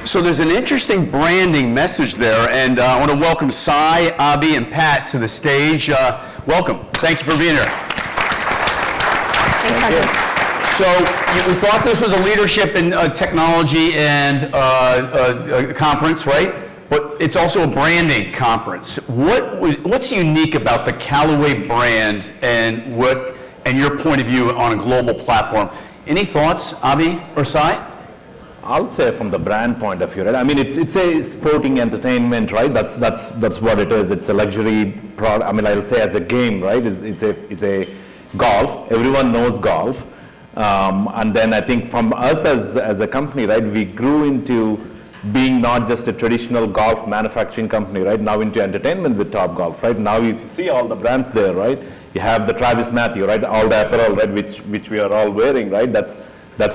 So there's an interesting branding message there, and I want to welcome Sai, Abhi, and Pat to the stage. Welcome. Thank you for being here. Thank you. So we thought this was a leadership in technology and a conference, right? But it's also a branding conference. What's unique about the Callaway brand and your point of view on a global platform? Any thoughts, Abhi or Sai? I'll say from the brand point of view, right? I mean, it's a sporting entertainment, right? That's what it is. It's a luxury product. I mean, I'll say as a game, right? It's a golf. Everyone knows golf, and then I think from us as a company, right? We grew into being not just a traditional golf manufacturing company, right? Now into entertainment with Topgolf, right? Now you see all the brands there, right? You have the Travis Matthew, right? All the apparel, right? Which we are all wearing, right? That's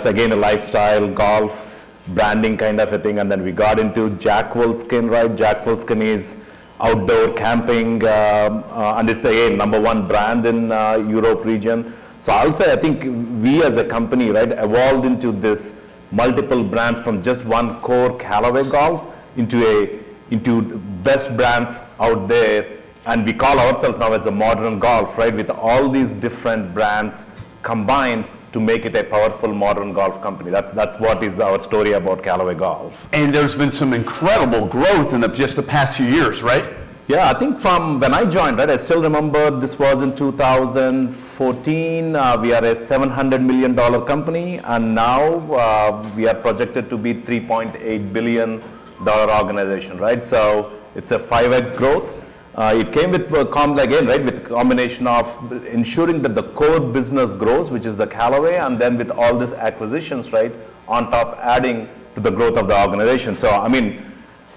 again a lifestyle golf branding kind of a thing. And then we got into Jack Wolfskin, right? Jack Wolfskin is outdoor camping, and it's again #1 brand in Europe region. So I'll say I think we as a company, right, evolved into this multiple brands from just one core Callaway Golf into best brands out there, and we call ourselves now as a modern golf, right, with all these different brands combined to make it a powerful modern golf company. That's what is our story about Callaway Golf. And there's been some incredible growth in just the past few years, right? Yeah, I think from when I joined, right, I still remember this was in 2014. We are a $700 million company, and now we are projected to be $3.8 billion organization, right? So it's a 5x growth. It came with with a combination of ensuring that the core business grows, which is the Callaway, and then with all these acquisitions, right, on top adding to the growth of the organization. So I mean,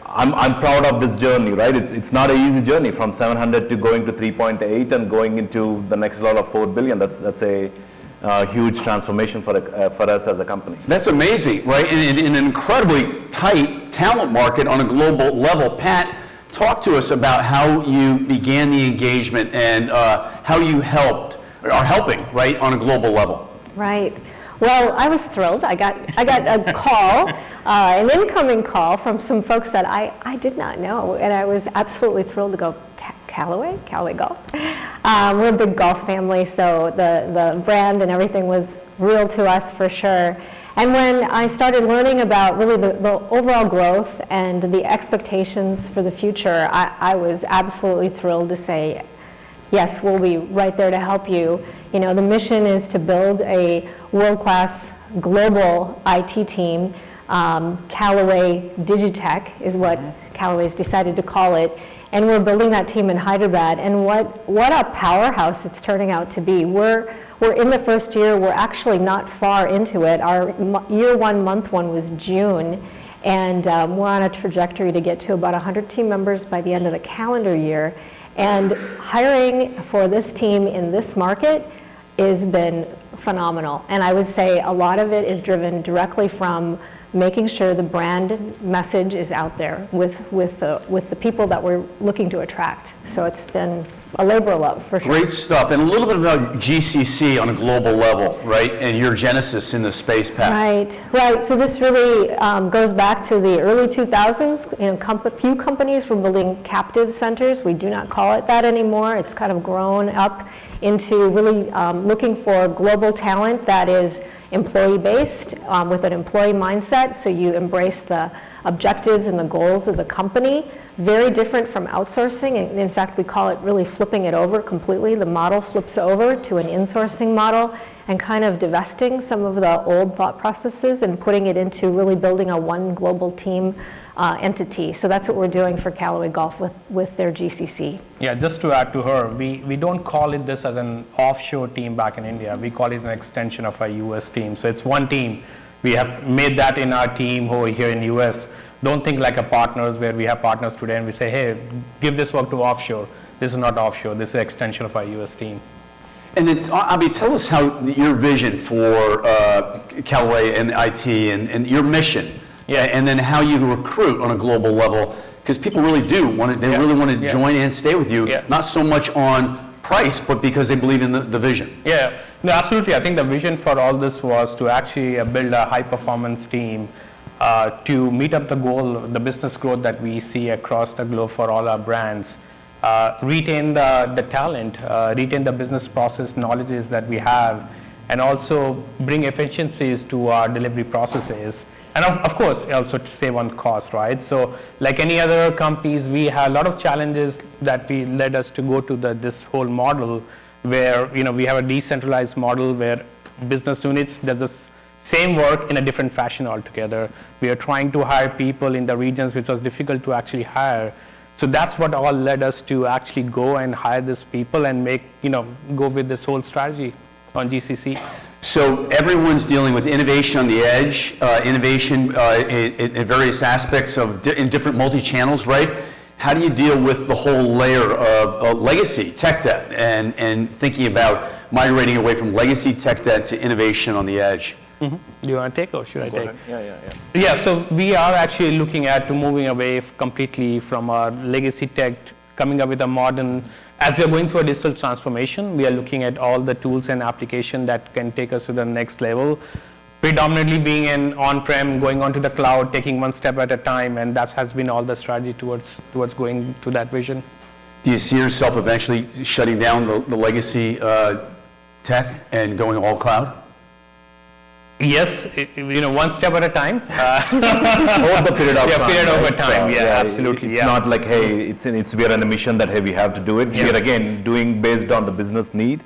I'm proud of this journey, right? It's not an easy journey from 700 to going to 3.8 and going into the next level of 4 billion. That's a huge transformation for us as a company. That's amazing, right? In an incredibly tight talent market on a global level. Pat, talk to us about how you began the engagement and how you are helping, right, on a global level. Right. Well, I was thrilled. I got a call, an incoming call from some folks that I did not know, and I was absolutely thrilled to go, Callaway Golf. We're a big golf family, so the brand and everything was real to us for sure. And when I started learning about really the overall growth and the expectations for the future, I was absolutely thrilled to say, yes, we'll be right there to help you. You know, the mission is to build a world-class global IT team. Callaway Digitech is what Callaway's decided to call it. And we're building that team in Hyderabad. And what a powerhouse it's turning out to be. We're in the first year. We're actually not far into it. Our year one, month one was June. And we're on a trajectory to get to about 100 team members by the end of the calendar year. And hiring for this team in this market has been phenomenal. And I would say a lot of it is driven directly from making sure the brand message is out there with the people that we're looking to attract. So it's been a labor of love, for sure. Great stuff. And a little bit about GCC on a global level, right? And your genesis in the space, Pat. Right. So this really goes back to the early 2000s. You know, few companies were building captive centers. We do not call it that anymore. It's kind of grown up into really looking for global talent that is employee-based with an employee mindset. So you embrace the objectives and the goals of the company. Very different from outsourcing. And in fact, we call it really flipping it over completely. The model flips over to an insourcing model and kind of divesting some of the old thought processes and putting it into really building a one global team entity. So that's what we're doing for Callaway Golf with their GCC. Yeah, just to add to her, we don't call it this as an offshore team back in India. We call it an extension of our US team. So it's one team. We have made that in our team over here in US. Don't think like a partners where we have partners today and we say, hey, give this work to offshore. This is not offshore. This is an extension of our US team. And then, Abhi, tell us how your vision for Callaway and IT and your mission, and then how you recruit on a global level, because people really do want to, really want to join and stay with you, not so much on price, but because they believe in the vision. Yeah, no, absolutely. I think the vision for all this was to actually build a high-performance team to meet up the goal, the business growth that we see across the globe for all our brands, retain the talent, retain the business process knowledges that we have, and also bring efficiencies to our delivery processes. And of course, also to save on cost, right? So like any other companies, we had a lot of challenges that led us to go to this whole model where, we have a decentralized model where business units does the same work in a different fashion altogether. We are trying to hire people in the regions which was difficult to actually hire. So that's what all led us to actually go and hire these people and go with this whole strategy on GCC. So everyone's dealing with innovation on the edge, innovation in various aspects in different multi-channels, right? How do you deal with the whole layer of legacy tech debt and thinking about migrating away from legacy tech debt to innovation on the edge? Mm-hmm. Do you want to take or should I take? Yeah. Yeah, so we are actually looking at moving away completely from our legacy tech, coming up with a modern. As we are going through a digital transformation, we are looking at all the tools and applications that can take us to the next level. Predominantly being an on-prem, going onto the cloud, taking one step at a time, and that has been all the strategy towards going to that vision. Do you see yourself eventually shutting down the legacy tech and going all cloud? Yes, one step at a time. Over the period of time. Period over right? time. So, Absolutely. It's not like, hey, we're on a mission that, hey, we have to do it. Yeah. We're again doing based on the business need.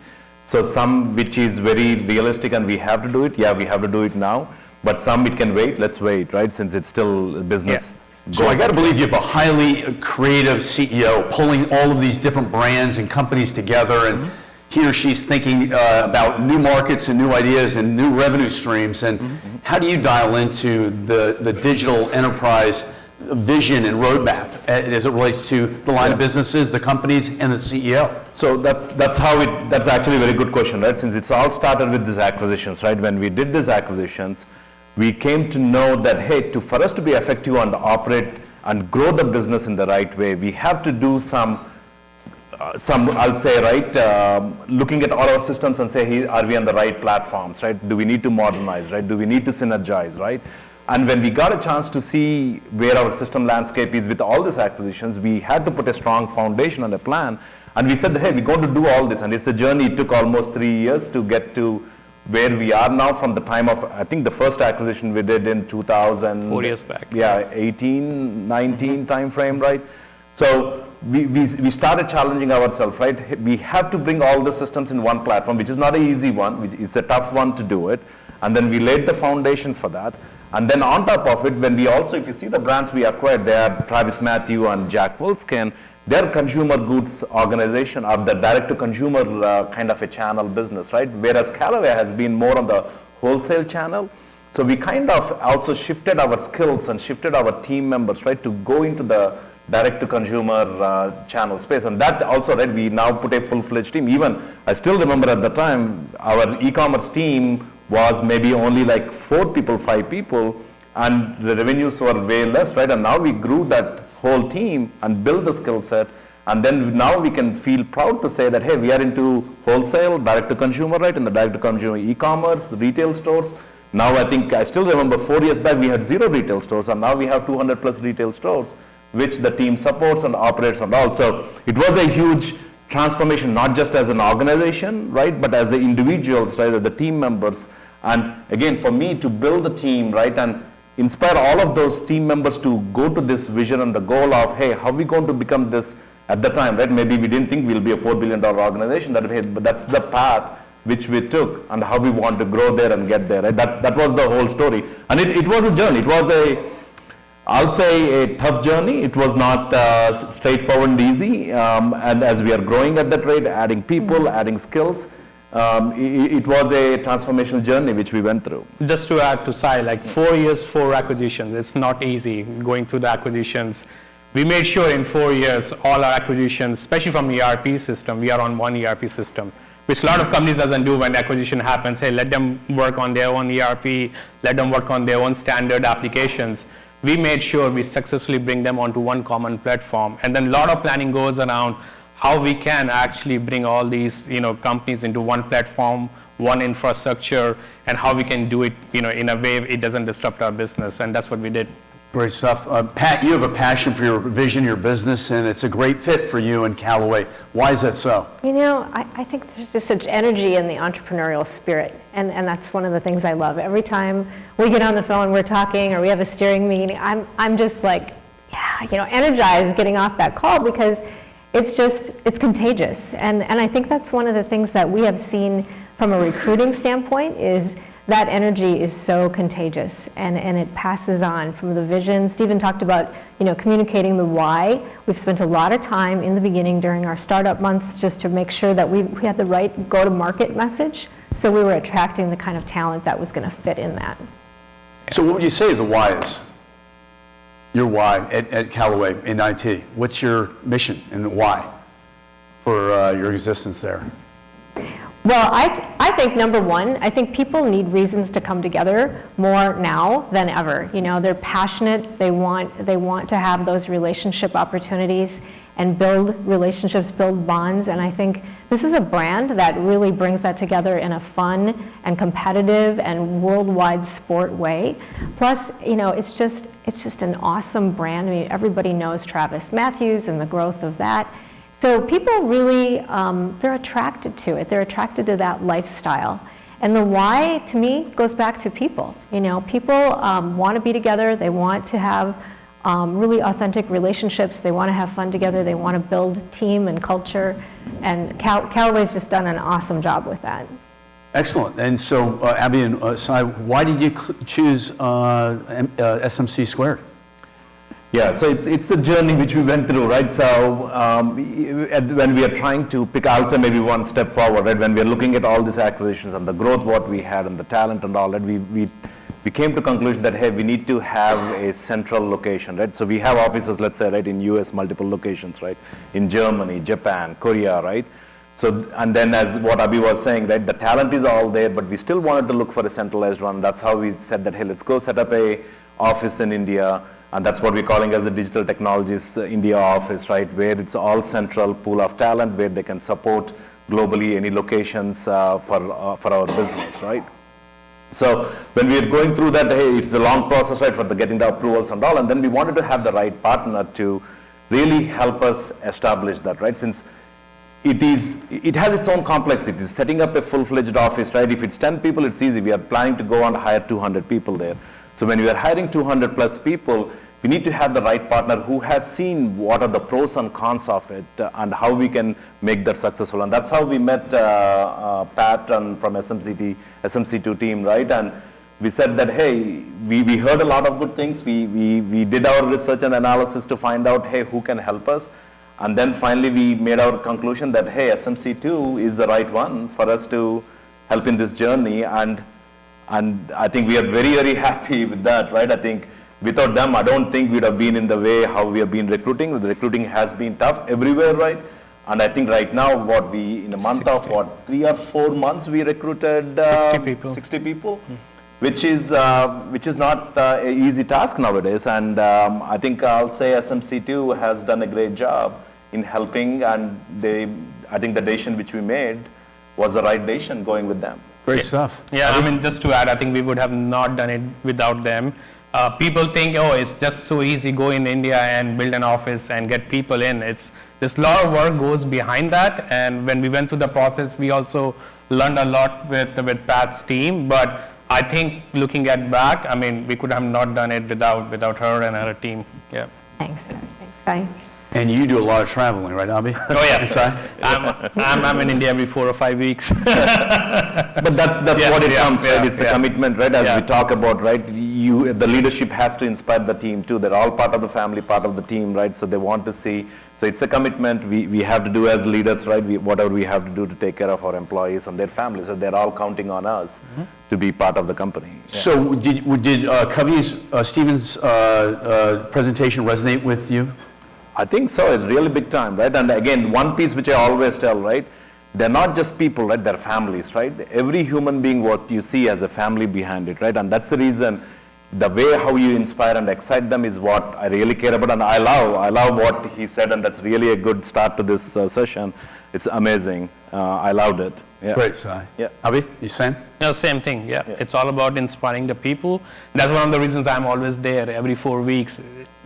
So some which is very realistic and we have to do it. Yeah, we have to do it now. But some it can wait. Let's wait, right? Since it's still business. Yeah. So I got to believe you have a highly creative CEO pulling all of these different brands and companies together, and he or she's thinking about new markets and new ideas and new revenue streams. And how do you dial into the digital enterprise vision and roadmap as it relates to the line of businesses, the companies, and the CEO? So that's actually a very good question, right? Since it's all started with these acquisitions, right? When we did these acquisitions, we came to know that, hey, for us to be effective and operate and grow the business in the right way, we have to do some I'll say, right, looking at all our systems and say, hey, are we on the right platforms, right? Do we need to modernize, right? Do we need to synergize, right? And when we got a chance to see where our system landscape is with all these acquisitions, we had to put a strong foundation and a plan. And we said, hey, we're going to do all this. And it's a journey. It took almost 3 years to get to where we are now from the time of, I think the first acquisition we did in 2000. 4 years back. Yeah, 18, 19 time frame, right? So we started challenging ourselves, right? We have to bring all the systems in one platform, which is not an easy one. It's a tough one to do it. And then we laid the foundation for that. And then on top of it, when we also, if you see the brands we acquired, they are Travis Mathew and Jack Wolfskin. They're consumer goods organization, or the direct-to-consumer kind of a channel business, right? Whereas Callaway has been more on the wholesale channel. So we kind of also shifted our skills and shifted our team members, right, to go into the direct-to-consumer channel space. And that also, right, we now put a full-fledged team. Even, I still remember at the time, our e-commerce team was maybe only like 4 people, 5 people, and the revenues were way less, right? And now we grew that whole team and build the skill set, and then now we can feel proud to say that, hey, we are into wholesale, direct to consumer, right, in the direct to consumer e-commerce, retail stores. Now I still remember 4 years back we had 0 retail stores, and now we have 200 plus retail stores, which the team supports and operates and all. So it was a huge transformation, not just as an organization, right, but as the individuals, right, the team members. And again, for me to build the team, right, and inspire all of those team members to go to this vision and the goal of, hey, how are we going to become this at the time, right? Maybe we didn't think we'll be a $4 billion organization, but that's the path which we took and how we want to grow there and get there, right? That was the whole story. And it was a journey. It was I'll say a tough journey. It was not straightforward and easy. And as we are growing at that rate, adding people, adding skills, it was a transformational journey which we went through. Just to add to Sai, like 4 years, 4 acquisitions. It's not easy going through the acquisitions. We made sure in 4 years, all our acquisitions, especially from ERP system, we are on one ERP system, which a lot of companies doesn't do when acquisition happens. Hey, let them work on their own ERP, let them work on their own standard applications. We made sure we successfully bring them onto one common platform. And then a lot of planning goes around how we can actually bring all these companies into one platform, one infrastructure, and how we can do it, in a way it doesn't disrupt our business, and that's what we did. Great stuff. Pat, you have a passion for your vision, your business, and it's a great fit for you and Callaway. Why is that so? I think there's just such energy in the entrepreneurial spirit, and that's one of the things I love. Every time we get on the phone, we're talking, or we have a steering meeting, I'm just like, energized getting off that call, because it's contagious. And I think that's one of the things that we have seen from a recruiting standpoint, is that energy is so contagious, and it passes on from the vision. Stephen talked about, communicating the why. We've spent a lot of time in the beginning during our startup months just to make sure that we had the right go-to-market message, so we were attracting the kind of talent that was going to fit in that. So what would you say the why is? Your why at Callaway in IT? What's your mission and why for your existence there? Well, I think number one, I think people need reasons to come together more now than ever. They're passionate. They want to have those relationship opportunities and build relationships, build bonds. And I think this is a brand that really brings that together in a fun and competitive and worldwide sport way. Plus, it's just an awesome brand. I mean, everybody knows Travis Matthews and the growth of that. So people really, they're attracted to it. They're attracted to that lifestyle. And the why, to me, goes back to people. People want to be together. They want to have really authentic relationships. They want to have fun together. They want to build team and culture. And Callaway's just done an awesome job with that. Excellent. And so, Abby and Sai, why did you choose SMC Squared? Yeah, so it's a journey which we went through, right? So when we are trying to pick, I'll say maybe one step forward, right? When we are looking at all these acquisitions and the growth what we had and the talent and all that, we came to conclusion that, hey, we need to have a central location, right? So we have offices, let's say, right, in US, multiple locations, right? In Germany, Japan, Korea, right? So, and then as what Abhi was saying, right, the talent is all there, but we still wanted to look for a centralized one. That's how we said that, hey, let's go set up a office in India. And that's what we're calling as the Digital Technologies India office, right? Where it's all central pool of talent, where they can support globally any locations for our business, right? So when we are going through that, hey, it's a long process, right, for getting the approvals and all, and then we wanted to have the right partner to really help us establish that, right? Since it has its own complexity. Setting up a full-fledged office, right? If it's 10 people, it's easy. We are planning to go and hire 200 people there. So when we are hiring 200 plus people, we need to have the right partner who has seen what are the pros and cons of it and how we can make that successful. And that's how we met Pat from SMC2 team, right? And we said that, hey, we heard a lot of good things. We did our research and analysis to find out, hey, who can help us? And then finally we made our conclusion that, hey, SMC2 is the right one for us to help in this journey. And I think we are very, very happy with that, right? I think without them, I don't think we'd have been in the way how we have been recruiting. The recruiting has been tough everywhere, right? And I think right now, in a month 60. Of 3 or 4 months, we recruited 60 people, which is not an easy task nowadays. And I think I'll say SMC2 has done a great job in helping, and I think the decision which we made was the right decision going with them. Great stuff. Yeah, I mean, just to add, I think we would have not done it without them. People think, oh, it's just so easy, go in India and build an office and get people in. There's a lot of work goes behind that, and when we went through the process, we also learned a lot with Pat's team. But I think looking back, I mean, we could have not done it without her and her team. Yeah. Thanks, Sai. And you do a lot of traveling, right, Abhi? Oh yeah, I'm in India every 4 or 5 weeks. But that's what it comes, right? It's a commitment, right? As we talk about, right? The leadership has to inspire the team too. They're all part of the family, part of the team, right? So they want to see. So it's a commitment we have to do as leaders, right? Whatever we have to do to take care of our employees and their families. So they're all counting on us to be part of the company. Yeah. So did Stephen's presentation resonate with you? I think so. It's really big time, right? And again, one piece which I always tell, right? They're not just people, right? They're families, right? Every human being, what you see as a family behind it, right? And that's the reason, the way how you inspire and excite them is what I really care about. And I love what he said, and that's really a good start to this session. it's amazing. I loved it. Yeah. Great, Sai. Yeah. Abhi, you same? No, same thing, yeah. It's all about inspiring the people. That's one of the reasons I'm always there every 4 weeks,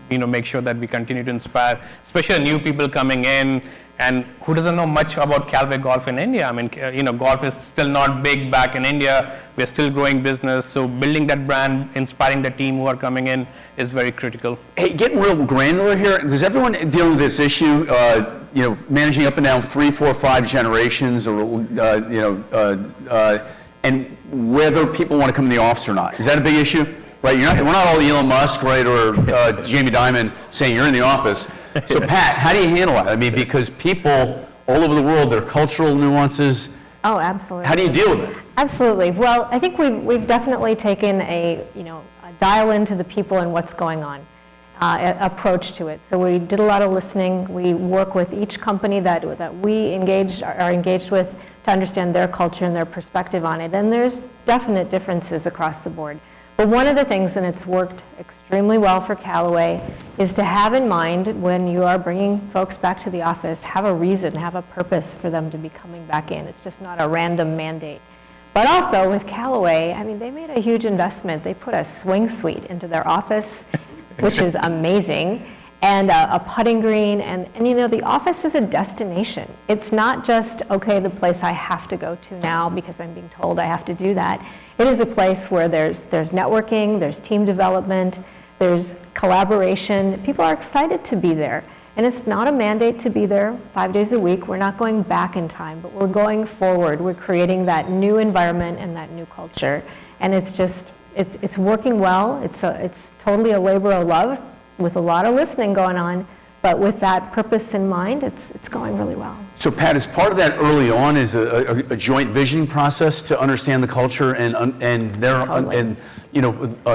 make sure that we continue to inspire, especially new people coming in and who doesn't know much about Callaway Golf in India. I mean, golf is still not big back in India. We're still growing business. So building that brand, inspiring the team who are coming in is very critical. Hey, getting real granular here, does everyone deal with this issue, managing up and down 3, 4, 5 generations, or, and whether people want to come in the office or not? Is that a big issue? Right, we're not all Elon Musk, right, or Jamie Dimon saying you're in the office. So Pat, how do you handle that? I mean, because people all over the world, their cultural nuances. Oh, absolutely. How do you deal with it? Absolutely. Well, I think we've definitely taken a dial into the people and what's going on approach to it. So we did a lot of listening. We work with each company that we are engaged with to understand their culture and their perspective on it. And there's definite differences across the board. But one of the things, and it's worked extremely well for Callaway, is to have in mind when you are bringing folks back to the office, have a reason, have a purpose for them to be coming back in. It's just not a random mandate. But also with Callaway, I mean, they made a huge investment. They put a swing suite into their office, which is amazing, and a putting green, and the office is a destination. It's not just, okay, the place I have to go to now because I'm being told I have to do that. It is a place where there's networking, there's team development, there's collaboration. People are excited to be there. And it's not a mandate to be there 5 days a week. We're not going back in time, but we're going forward. We're creating that new environment and that new culture. And it's just, it's working well. It's totally a labor of love with a lot of listening going on. But with that purpose in mind, it's going really well. So Pat, as part of that early on is a joint visioning process to understand the culture and their Totally.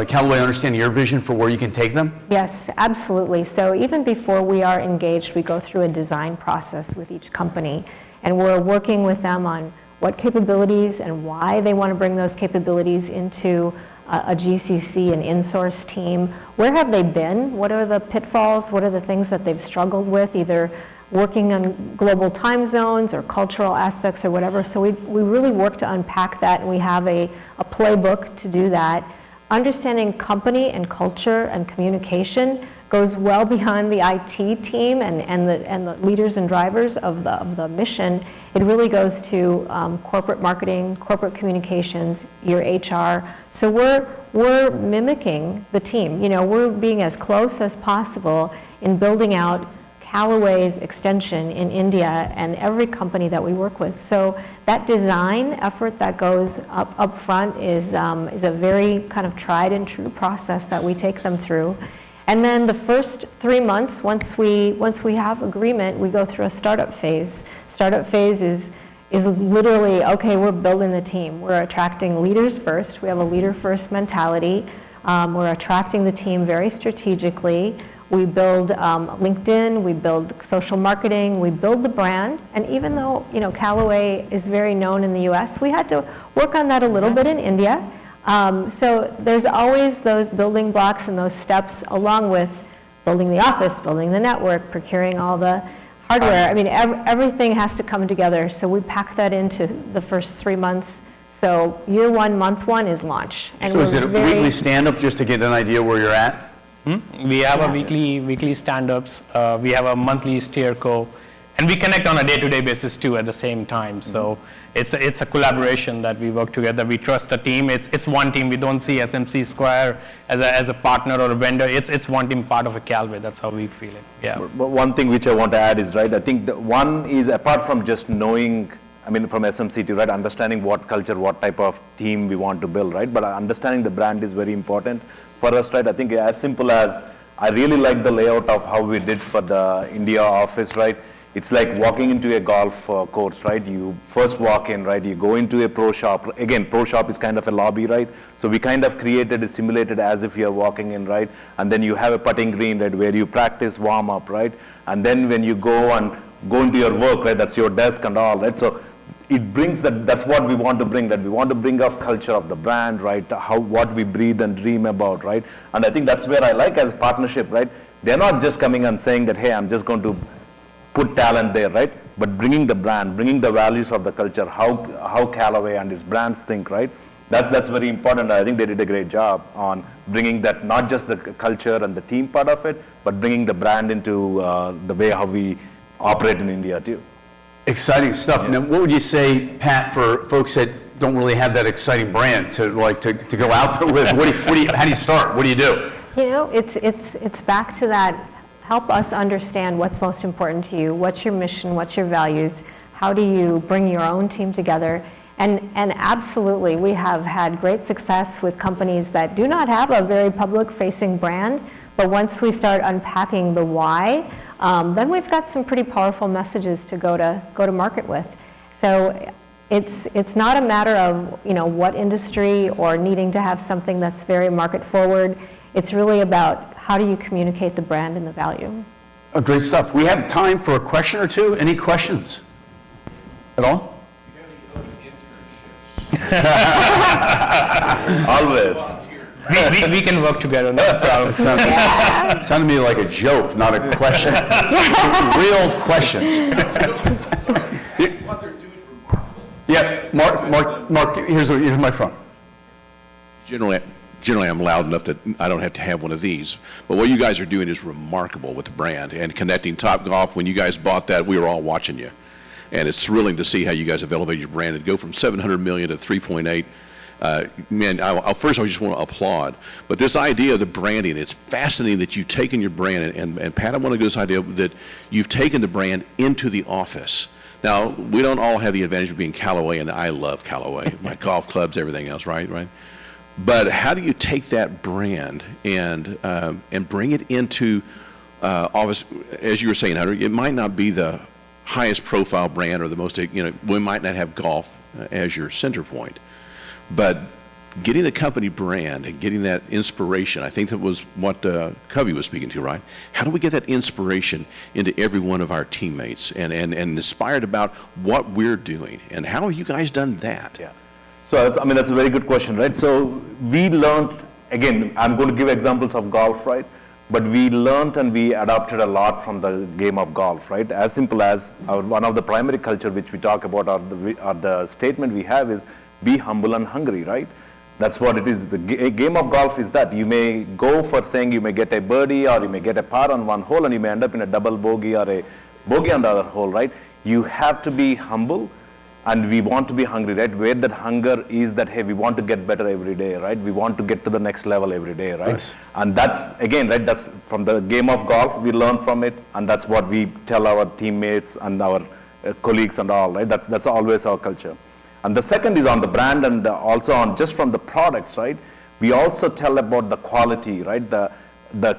Callaway understanding your vision for where you can take them? Yes, absolutely. So even before we are engaged, we go through a design process with each company, and we're working with them on what capabilities and why they want to bring those capabilities into a GCC, an in-source team. Where have they been? What are the pitfalls? What are the things that they've struggled with, either working on global time zones or cultural aspects or whatever? So we really work to unpack that, and we have a playbook to do that. Understanding company and culture and communication goes well beyond the IT team and the leaders and drivers of the mission. It really goes to corporate marketing, corporate communications, your HR. So we're mimicking the team. We're being as close as possible in building out Callaway's extension in India and every company that we work with. So that design effort that goes up front is a very kind of tried and true process that we take them through. And then the first 3 months, once we have agreement, we go through a startup phase. Startup phase is literally, okay, we're building the team. We're attracting leaders first. We have a leader first mentality. We're attracting the team very strategically. We build LinkedIn, we build social marketing, we build the brand. And even though Callaway is very known in the US, we had to work on that a little bit in India. So there's always those building blocks and those steps, along with building the office, building the network, procuring all the hardware. I mean, everything has to come together. So we pack that into the first 3 months. So year 1, month 1 is launch. And So is it a weekly stand-up just to get an idea where you're at? We have a weekly stand-ups. We have a monthly steer co, and we connect on a day-to-day basis too at the same time. So it's a collaboration that we work together. We trust a team. It's one team. We don't see SMC Square as a partner or a vendor. It's one team, part of a Callaway. That's how we feel it. Yeah. But one thing which I want to add is, right, I think the one is, apart from just knowing, I mean, from SMCT, right, understanding what culture, what type of team we want to build, right, but understanding the brand is very important for us, right. I think as simple as, I really like the layout of how we did for the India office, right. It's like walking into a golf course, right. You first walk in, right, you go into a pro shop. Again, pro shop is kind of a lobby, right. So we kind of simulated as if you're walking in, right. And then you have a putting green, right, where you practice warm up, right. And then when you go into your work, right, that's your desk and all, right. So it brings that's what we want to bring, that we want to bring up culture of the brand, right, what we breathe and dream about, right. And I think that's where I like as partnership, right. They're not just coming and saying that, hey, I'm just going to put talent there, right. but bringing the brand, bringing the values of the culture, how Callaway and its brands think, right? That's very important. I think they did a great job on bringing that, not just the culture and the team part of it, but bringing the brand into the way how we operate in India too. Exciting stuff. Now, what would you say, Pat, for folks that don't really have that exciting brand to go out there with? How do you start? What do you do? You know, it's back to that. Help us understand what's most important to you. What's your mission? What's your values? How do you bring your own team together? And absolutely, we have had great success with companies that do not have a very public-facing brand, but once we start unpacking the why, then we've got some pretty powerful messages to go to market with. So it's not a matter of, you know, what industry or needing to have something that's very market forward. It's really about how do you communicate the brand and the value. Great stuff. We have time for a question or two. Any questions at all? Always. We can work together, no problem. Sounded to me like a joke, not a question. Real questions. What they're doing is remarkable. Yeah, Mark, here's my phone. Generally, I'm loud enough that I don't have to have one of these. But what you guys are doing is remarkable with the brand and connecting Topgolf. When you guys bought that, we were all watching you. And it's thrilling to see how you guys have elevated your brand and go from 700 million to 3.8. Man, first I just want to applaud. But this idea of the branding, it's fascinating that you've taken your brand, and Pat, I want to go this idea that you've taken the brand into the office. Now, we don't all have the advantage of being Callaway, and I love Callaway, my golf clubs, everything else, right? But how do you take that brand and bring it into office? As you were saying, Hunter, it might not be the highest profile brand or the most, we might not have golf as your center point, but getting the company brand and getting that inspiration, I think that was what Covey was speaking to, right? How do we get that inspiration into every one of our teammates and inspired about what we're doing? And how have you guys done that? Yeah. So, that's a very good question, right? So we learned, again, I'm going to give examples of golf, right? But we learned and we adopted a lot from the game of golf, right? As simple as one of the primary culture which we talk about, or the statement we have is, be humble and hungry, right? That's what it is. The game of golf is that you may go for saying you may get a birdie or you may get a par on one hole and you may end up in a double bogey or a bogey on the other hole, right? You have to be humble and we want to be hungry, right? Where that hunger is that, hey, we want to get better every day, right? We want to get to the next level every day, right? Yes. And that's, again, right, that's from the game of golf, we learn from it, and that's what we tell our teammates and our colleagues and all, right? That's always our culture. And the second is on the brand and also on just from the products, right? We also tell about the quality, right? The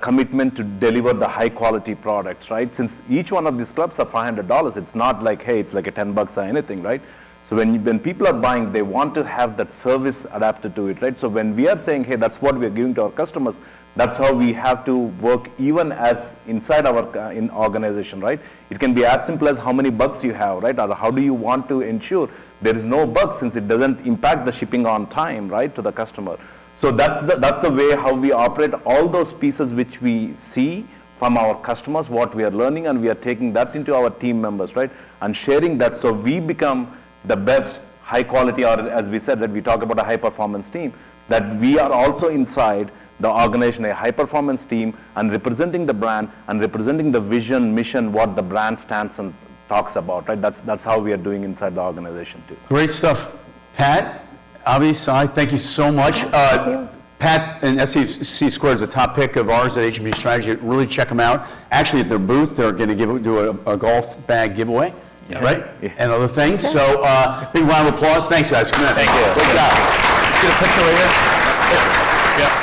commitment to deliver the high quality products, right? Since each one of these clubs are $500, it's not like, hey, it's like a $10 or anything, right? So when people are buying, they want to have that service adapted to it, right? So when we are saying, hey, that's what we are giving to our customers, that's how we have to work even as inside our organization, right? It can be as simple as how many bugs you have, right? Or how do you want to ensure there is no bug since it doesn't impact the shipping on time, right, to the customer. So that's the way how we operate all those pieces which we see from our customers, what we are learning, and we are taking that into our team members, right? And sharing that so we become the best high quality, or as we said, that we talk about a high performance team, that we are also inside the organization, a high performance team, and representing the brand and representing the vision, mission, what the brand stands and talks about, right? That's how we are doing inside the organization too. Great stuff. Pat, Abhi, Sai, thank you so much. Thank you. Pat and SEC Squared is a top pick of ours at HMB Strategy. Really check them out. Actually, at their booth, they're going to do a golf bag giveaway, right? Yeah. And other things. So, big round of applause. Thanks, guys. Come in. Thank you. Great job. Get a picture right here. Yeah.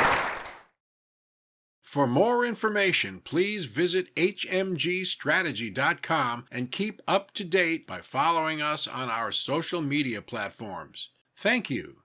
For more information, please visit hmgstrategy.com and keep up to date by following us on our social media platforms. Thank you.